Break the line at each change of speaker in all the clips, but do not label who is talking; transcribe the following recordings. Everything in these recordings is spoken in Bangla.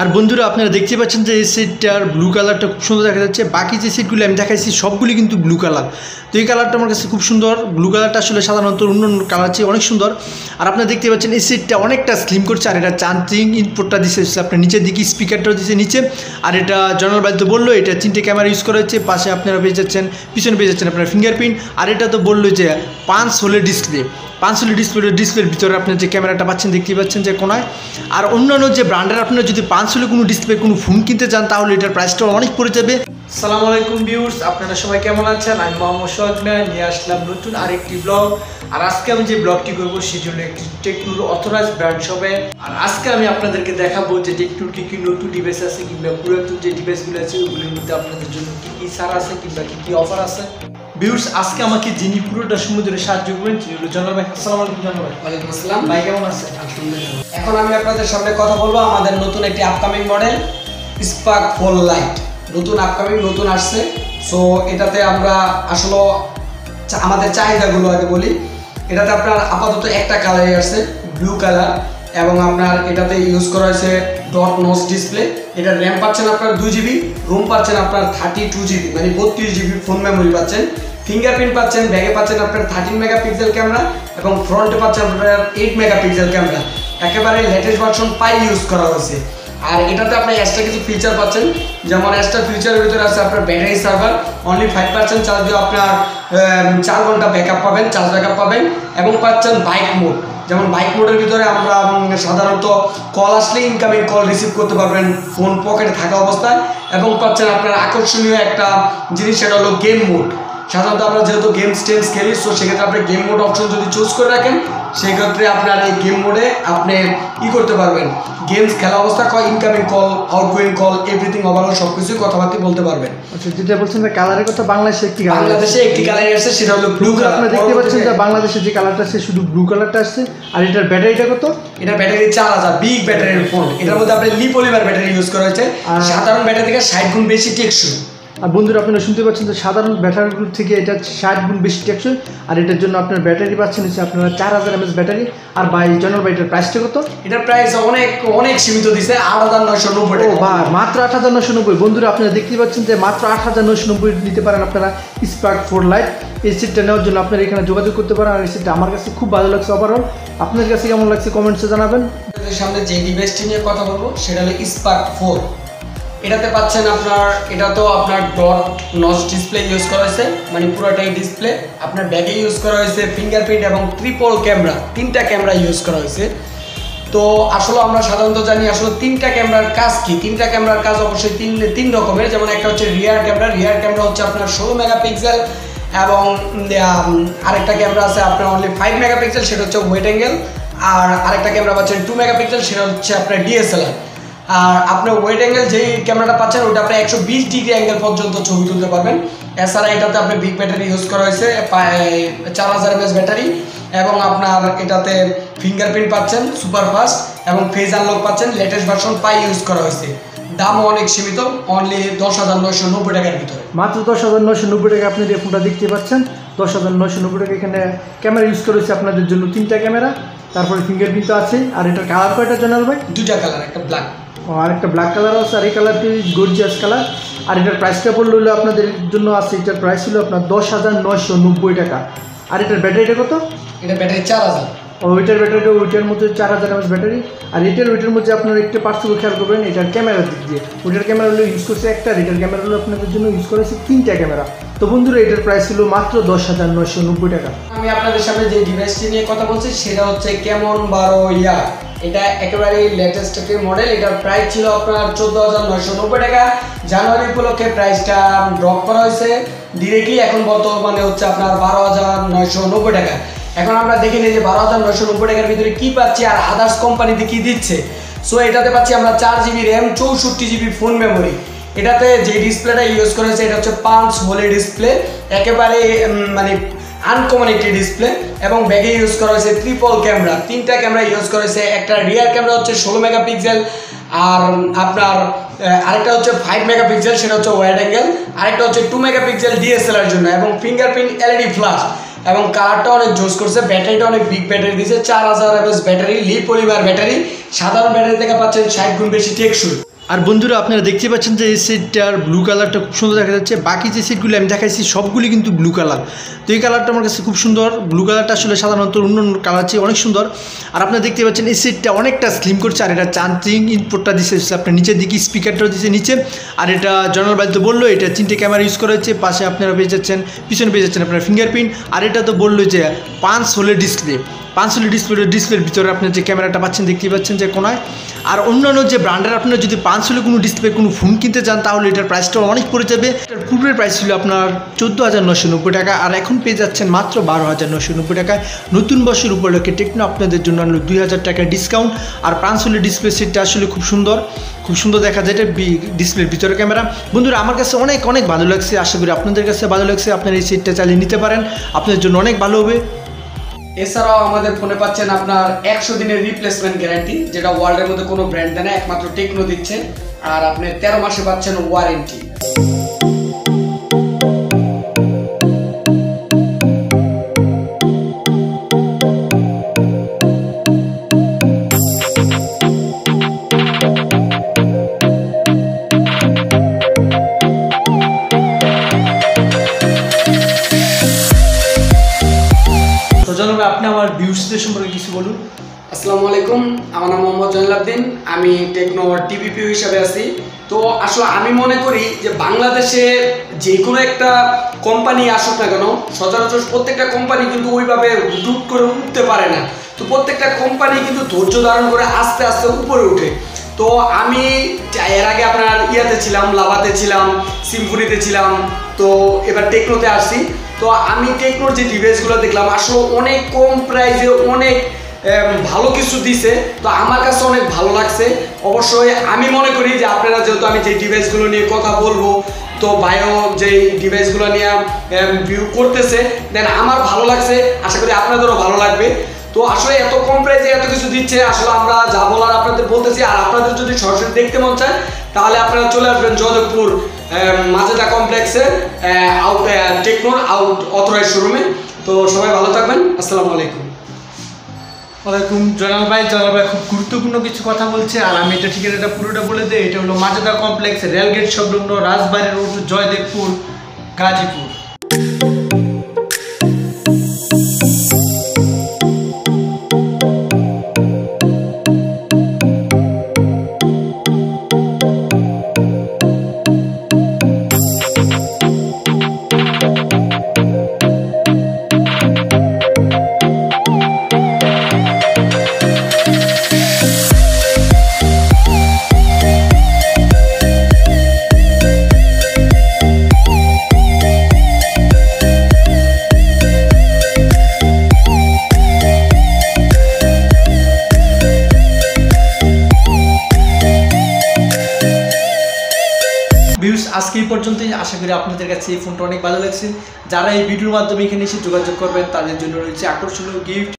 আর বন্ধুরা আপনারা দেখতে পাচ্ছেন যে এই সিটটার ব্লু কালারটা খুব সুন্দর দেখা যাচ্ছে। বাকি যে সিটগুলি আমি দেখাইছি সবগুলি কিন্তু ব্লু কালার। তো এই কালারটা আমার কাছে খুব সুন্দর। ব্লু কালারটা আসলে সাধারণত অন্য কালার চেয়ে অনেক সুন্দর। আর আপনারা দেখতে পাচ্ছেন এই সিটটা অনেকটা স্লিম করছে। আর এটা চার্জিং ইনপুটটা দিচ্ছে আপনার নিচের দিকে, স্পিকারটাও দিচ্ছে নিচে। আর এটা জনাল ভাই তো বললো এটা 3টে ক্যামেরা ইউজ করা হচ্ছে। পাশে আপনারা পেয়ে যাচ্ছেন, পিছনে পেয়ে যাচ্ছেন আপনার ফিঙ্গারপ্রিন্ট। আর এটা তো বললো যে 5 হোলের ডিসপ্লে, 5 হোলের ডিসপ্লের ভিতরে আপনার যে ক্যামেরাটা পাচ্ছেন দেখতে পাচ্ছেন যে কোনায়। আর অন্যান্য যে ব্র্যান্ডের আপনারা যদি 5 হোলে কোনো ডিসপ্লে কোনো ফোন কিনতে চান তাহলে এটার প্রাইসটা অনেক পড়ে যাবে। আসসালামু আলাইকুম ভিউয়ার্স, আপনারা সবাই কেমন আছেন? আমি মোহাম্মদ সোহাগ নিয়ে আসলাম নতুন আরেকটি ব্লগ। আর আজকে আমি যে ব্লগটি করবো সেই জন্য একটি টেকনোর অথরাইজ ব্র্যান্ড শপে। আর আজকে আমি আপনাদেরকে দেখাবো যে টেকনোর কী কী নতুন ডিভাইস আছে কিংবা পুরাতন যে ডিভাইসগুলো আছে ওগুলির মধ্যে আপনাদের জন্য কী কী ছাড় আছে কিংবা কী কী অফার আছে। ভিউয়ার্স, আজকে আমাকে যিনি পুরোটা সময় ধরে সাহায্য করবেন তিনি হলো জনাল ভাই। আসসালামু আলাইকুম জনাল ভাই।
ওয়ালাইকুম আসসালাম
ভাই, কেমন আছেন?
আলহামদুলিল্লাহ। এখন আমি আপনাদের সামনে কথা বলবো আমাদের নতুন একটি আপকামিং মডেল স্পার্ক 4 লাইট। নতুন আপকামিং নতুন আসছে। সো এটাতে আমরা আসলে আমাদের চাহিদাগুলো আগে বলি। এটাতে আপনার আপাতত একটা কালারই আসছে, ব্লু কালার, এবং আপনার এটাতে ইউজ করা হয়েছে ডট নচ ডিসপ্লে। এটা র্যাম পাচ্ছেন আপনার 2 জিবি, রোম পাচ্ছেন আপনার 32 জিবি, মানে 32 জিবি ফোন মেমোরি পাচ্ছেন। ফিঙ্গারপ্রিন্ট পাচ্ছেন, ব্যাগে পাচ্ছেন আপনার 13 মেগাপিক্সেল ক্যামেরা এবং ফ্রন্টে পাচ্ছেন আপনার 8 মেগাপিক্সেল ক্যামেরা। একেবারে লেটেস্ট ভার্সন পাই ইউজ করা হয়েছে। আর এটাতে আপনি এক্সট্রা কিছু ফিচার পাচ্ছেন, যেমন এক্সট্রা ফিচারের ভিতরে আছে আপনার ব্যাটারি সার্ভার, অনলি 5% চার্জ দিয়ে আপনার 4 ঘন্টা ব্যাকআপ পাবেন, চার্জ ব্যাকআপ পাবেন। এবং পাচ্ছেন বাইক মোড, যেমন বাইক মোডের ভিতরে আমরা সাধারণত কল আসলে ইনকামিং কল রিসিভ করতে পারবেন ফোন পকেটে থাকা অবস্থায়। এবং পাচ্ছেন আপনার আকর্ষণীয় একটা জিনিস, সেটা হলো গেম মোড। সাধারণত আমরা যেহেতু গেমস খেলি, সো সেক্ষেত্রে আপনি গেম মোড অপশন যদি চুজ করে রাখেন সেক্ষেত্রে আপনার এই গেম মোডে আপনি করতে পারবেন, গেমস খেলা অবস্থা incoming call, outgoing call, everything overall সব কিছুই কথাবার্তা বলতে পারবেন।
আচ্ছা, যেটা বলছেন যে কালারের কথা, বাংলাদেশে একটি
কালার আসছে, সেটা হলো ব্লু কালার।
আপনারা দেখতে পাচ্ছেন যে বাংলাদেশে যে কালারটা আছে শুধু ব্লু কালারটা আসছে। আর এটার ব্যাটারিটা কত?
এটা ব্যাটারি 4000, বিগ ব্যাটারির ফোন। এটার মধ্যে আপনি লিপোলিমার ব্যাটারি ইউজ করা হয়েছে, সাধারণ ব্যাটারি থেকে 60 গুণ বেশি টেকসই।
আর বন্ধুরা আপনারা শুনতে পাচ্ছেন যে সাধারণ ব্যাটারিগুলো থেকে এটা 60 গুণ বেশি টেকসই। আর এটার জন্য আপনার ব্যাটারি পাচ্ছেন হচ্ছে আপনারা 4000 mAh ব্যাটারি। আর বাই জনাল ভাই, এটার প্রাইসটা কত?
এটার প্রাইস অনেক সীমিত দিছে, 8990 টাকা।
বাহ, মাত্র 8990। বন্ধুরা আপনারা দেখতে পাচ্ছেন যে মাত্র 8990 নিতে পারেন আপনারা স্পার্ক 4 লাইট। এই সিটটা নেওয়ার জন্য আপনারা এখানে যোগাযোগ করতে পারেন। আর এই সিটটা আমার কাছে খুব ভালো লাগছে ওভারঅল। আপনাদের কাছে কেমন লাগছে কমেন্টসে জানাবেন।
সামনে যে ডিভাইসটি নিয়ে কথা বলবো সেটা হলো স্পার্ক 4। এটাতে পাচ্ছেন আপনার, এটা তো আপনার ডট নচ ডিসপ্লে ইউজ করা হয়েছে, মানে পুরোটাই ডিসপ্লে। আপনার ব্যাগে ইউজ করা হয়েছে ফিঙ্গারপ্রিন্ট এবং ট্রিপল ক্যামেরা, 3টা ক্যামেরা ইউজ করা হয়েছে। তো আসলে আমরা সাধারণত জানি আসলে 3টা ক্যামেরার কাজ কি। 3টা ক্যামেরার কাজ অবশ্যই তিন রকমের। যেমন একটা হচ্ছে রিয়ার ক্যামেরা হচ্ছে আপনার 16 মেগাপিক্সেল, এবং আরেকটা ক্যামেরা আছে আপনার অনলি 5 মেগাপিক্সেল, সেটা হচ্ছে ওয়েট অ্যাঙ্গেল। আর আরেকটা ক্যামেরা পাচ্ছেন 2 মেগাপিক্সেল, সেটা হচ্ছে আপনার ডিএসএলআর। আর আপনার ওয়েট অ্যাঙ্গেল যেই ক্যামেরাটা পাচ্ছেন ওটা আপনি 120 ডিগ্রি অ্যাঙ্গেল পর্যন্ত ছবি তুলতে পারবেন। এছাড়া এটাতে আপনি বিগ ব্যাটারি ইউজ করা হয়েছে, 4000 mAh ব্যাটারি। এবং আপনার এটাতে ফিঙ্গারপ্রিন্ট পাচ্ছেন সুপার ফাস্ট, এবং ফেস আনলক পাচ্ছেন লেটেস্ট ভার্সন পাই ইউজ করা হয়েছে। দামও অনেক সীমিত, অনলি 10990 টাকার ভিতরে।
মাত্র 10990 টাকা আপনি এই ফোনটা দেখতে পাচ্ছেন। 10990 টাকা। এখানে ক্যামেরা ইউজ করা হয়েছে আপনাদের জন্য 3টা ক্যামেরা, তারপরে ফিঙ্গারপ্রিন্ট তো আছে। আর এটার কালার কয়টা জনাল ভাই?
2টা কালার, একটা ব্ল্যাক
আর একটা ব্ল্যাক কালার আছে। আর এই কালারটি গর্জিয়াস কালার। আর এটার প্রাইসটা পড়লো হলো আপনাদের জন্য আছে, এটার প্রাইস ছিল আপনার 10990 টাকা। আর এটার ব্যাটারিটা কত?
এটা ব্যাটারি 4000।
ওইটার ব্যাটারিটা ওইটার মধ্যে 4000 mAh ব্যাটারি। আর ওইটার মধ্যে আপনারা একটু পার্থক্য খেয়াল করবেন এটার ক্যামেরার দিক দিয়ে। ওইটার ক্যামেরা হলো ইউজ করছে একটা, আর এটার ক্যামেরা হলো আপনাদের জন্য ইউজ করেছে 3টা ক্যামেরা। তো বন্ধুরা এটার প্রাইস ছিল মাত্র 10990 টাকা।
আমি আপনাদের সামনে যে ডিভাইসটি নিয়ে কথা বলছি সেটা হচ্ছে কেমন 12 ইয়ার। এটা একেবারে লেটেস্ট একটি মডেল। এটার প্রাইস ছিল আপনার 14990 টাকা। জানুয়ারি উপলক্ষে প্রাইসটা ড্রপ করা হয়েছে ডিরেক্টলি, এখন বর্তমানে হচ্ছে আপনার 12990 টাকা। এখন আমরা দেখে নিই যে 12990 টাকার ভিতরে কি পাচ্ছি আর আদার্স কোম্পানিতে কি দিচ্ছে। সো এটাতে পাচ্ছি আমরা 4 GB RAM, 64 GB phone memory. এটাতে যে ডিসপ্লেটা ইউজ করা হয়েছে এটা হচ্ছে 5 হোলের ডিসপ্লে, একেবারে মানে আনকমন একটি ডিসপ্লে। এবং ব্যাগে ইউজ করা হয়েছে ট্রিপল ক্যামেরা, 3টা ক্যামেরা ইউজ করা হয়েছে। একটা রিয়ার ক্যামেরা হচ্ছে 16 মেগাপিক্সেল, আর আপনার আরেকটা হচ্ছে 5 মেগাপিক্সেল, সেটা হচ্ছে ওয়াইড অ্যাঙ্গেল। আরেকটা হচ্ছে 2 মেগাপিক্সেল ডিএসএলআর জন্য, এবং ফিঙ্গারপ্রিন্ট এলইডি ফ্ল্যাশ। এবং কালারটা অনেক জোস করছে। ব্যাটারিটা অনেক বিগ ব্যাটারি দিয়েছে, 4000 এমএএইচ ব্যাটারি, লি পলিমার ব্যাটারি। সাধারণ ব্যাটারি থেকে পাচ্ছেন 60 গুণ বেশি টেকসই।
আর বন্ধুরা আপনারা দেখতে পাচ্ছেন যে এই সেটটার ব্লু কালারটা খুব সুন্দর দেখা যাচ্ছে। বাকি যে সেটগুলি আমি দেখাইছি সবগুলি কিন্তু ব্লু কালার। তো এই কালারটা আমার কাছে খুব সুন্দর। ব্লু কালারটা আসলে সাধারণত অন্য কালার চেয়ে অনেক সুন্দর। আর আপনারা দেখতে পাচ্ছেন এই সেটটা অনেকটা স্লিম করছে। আর এটা চার্জিং ইনপুটটা দিচ্ছে আপনার নিচের দিকে, স্পিকারটাও দিচ্ছে নিচে। আর এটা জনাল ভাই তো বললো এটা 3টে ক্যামেরা ইউজ করা হচ্ছে। পাশে আপনারা পেয়ে যাচ্ছেন, পিছনে পেয়ে যাচ্ছেন আপনার ফিঙ্গারপ্রিন্ট। আর এটা তো বললো যে 5 হোলের ডিসপ্লে, 5 হোলের ডিসপ্লের ভিতরে আপনার যে ক্যামেরাটা পাচ্ছেন দেখতেই পাচ্ছেন যে কোনায়। আর অন্যান্য যে ব্র্যান্ডের আপনারা যদি 5 হোলে কোনো ডিসপ্লে কোনো ফোন কিনতে চান তাহলে এটার প্রাইসটাও অনেক পড়ে যাবে। এটার পূর্বের প্রাইস ছিল আপনার 14,990 টাকা, আর এখন পেয়ে যাচ্ছেন মাত্র 12,990 টাকায়। নতুন বছর উপলক্ষে টেকনো আপনাদের জন্য আনলো 2,000 টাকা ডিসকাউন্ট। আর 5 হোলের ডিসপ্লে সেটটা আসলে খুব সুন্দর, খুব সুন্দর দেখা যায়। এটা ডিসপ্লের ভিতরে ক্যামেরা। বন্ধুরা আমার কাছে অনেক অনেক ভালো লাগছে, আশা করি আপনাদের কাছে ভালো লাগছে। আপনারা এই সেটটা চালিয়ে নিতে পারেন, আপনাদের জন্য অনেক ভালো হবে।
এছাড়াও আমাদের ফোনে পাচ্ছেন আপনার 100 দিনের রিপ্লেসমেন্ট গ্যারান্টি, যেটা ওয়ার্ল্ডের মধ্যে কোনো ব্র্যান্ড দেয় না, একমাত্র টেকনো দিচ্ছে। আর আপনি 13 মাসে পাচ্ছেন ওয়ারেন্টি।
আপনি আমার ভিউসদের সম্পর্কে কিছু বলুন।
আসসালামু আলাইকুম, আমার নাম মোহাম্মদ জয়নালউদ্দিন, আমি টেকনো টিভিপিউ হিসাবে আছি। তো আসলে আমি মনে করি যে বাংলাদেশে যে কোনো একটা কোম্পানি আসুক না কেন, সচরাচর প্রত্যেকটা কোম্পানি কিন্তু ওইভাবে হুট করে উঠতে পারে না। তো প্রত্যেকটা কোম্পানি কিন্তু ধৈর্য ধারণ করে আস্তে আস্তে উপরে উঠে। তো আমি এর আগে আপনার ইয়াতে ছিলাম, লাভাতে ছিলাম, সিম্ফনিতে ছিলাম, তো এবার টেকনোতে আসছি। তো আমি টেকনোর যে ডিভাইসগুলো দেখলাম আসলে অনেক কম প্রাইসে অনেক ভালো কিছু দিছে। তো আমার কাছে অনেক ভালো লাগছে। অবশ্যই আমি মনে করি যে আপনারা, যেহেতু আমি যে ডিভাইসগুলো নিয়ে কথা বলবো, তো ভাইও যেই ডিভাইসগুলো নিয়ে ভিউ করতেছে, দেন আমার ভালো লাগছে, আশা করি আপনাদেরও ভালো লাগবে। তো আসলে এত কম প্রাইসে এত কিছু দিচ্ছে, আসলে আমরা যা বলার আপনাদের বলতেছি। আর আপনাদের যদি সরাসরি দেখতে মন চায় তাহলে আপনারা চলে আসবেন যোধপুর মাজেদা কমপ্লেক্সে টেকনোর অথরাইজ শোরুমে। তো সবাই ভালো থাকবেন, আসসালামু আলাইকুম।
ওয়ালাইকুম। জয়নাল ভাই খুব গুরুত্বপূর্ণ কিছু কথা বলছে। আর আমি এটা ঠিকানাটা পুরোটা বলে দিই। এটা হলো মাজেদা কমপ্লেক্স, রেলগেট সংলগ্ন, রাজবাড়ী রোড, জয়দেবপুর, গাজীপুর। আজকে এই পর্যন্তই। আশা করি আপনাদের কাছে এই ফোনটা অনেক ভালো লাগছে। যারা এই ভিডিওর মাধ্যমে এখানে এসে যোগাযোগ করবেন তাদের জন্য রয়েছে আকর্ষণীয় গিফট।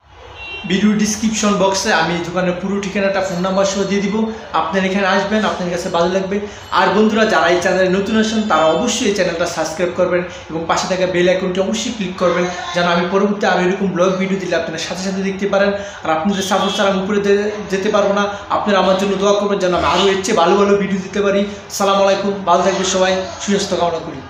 ভিডিও ডিসক্রিপশন বক্সে আমি এই দোকানের পুরো ঠিকানাটা, ফোন নাম্বার সহ দিয়ে দিব। আপনারা এখানে আসবেন, আপনার কাছে ভালো লাগবে। আর বন্ধুরা যারা এই চ্যানেলে নতুন আসেন তারা অবশ্যই এই চ্যানেলটা সাবস্ক্রাইব করবেন এবং পাশে থাকা বেল আইকনটি অবশ্যই ক্লিক করবেন, যেন আমি পরবর্তী আরও এরকম ব্লগ ভিডিও দিলে আপনারা সাথে সাথে দেখতে পারেন। আর আপনাদের সাপোর্ট ছাড়া আমি উপরে যেতে পারবো না। আপনারা আমার জন্য দোয়া করবেন যেন আমি আরও এর চেয়ে ভালো ভালো ভিডিও দিতে পারি। আসসালামু আলাইকুম, ভালো থাকবে সবাই, সুস্বাস্থ্য কামনা করি।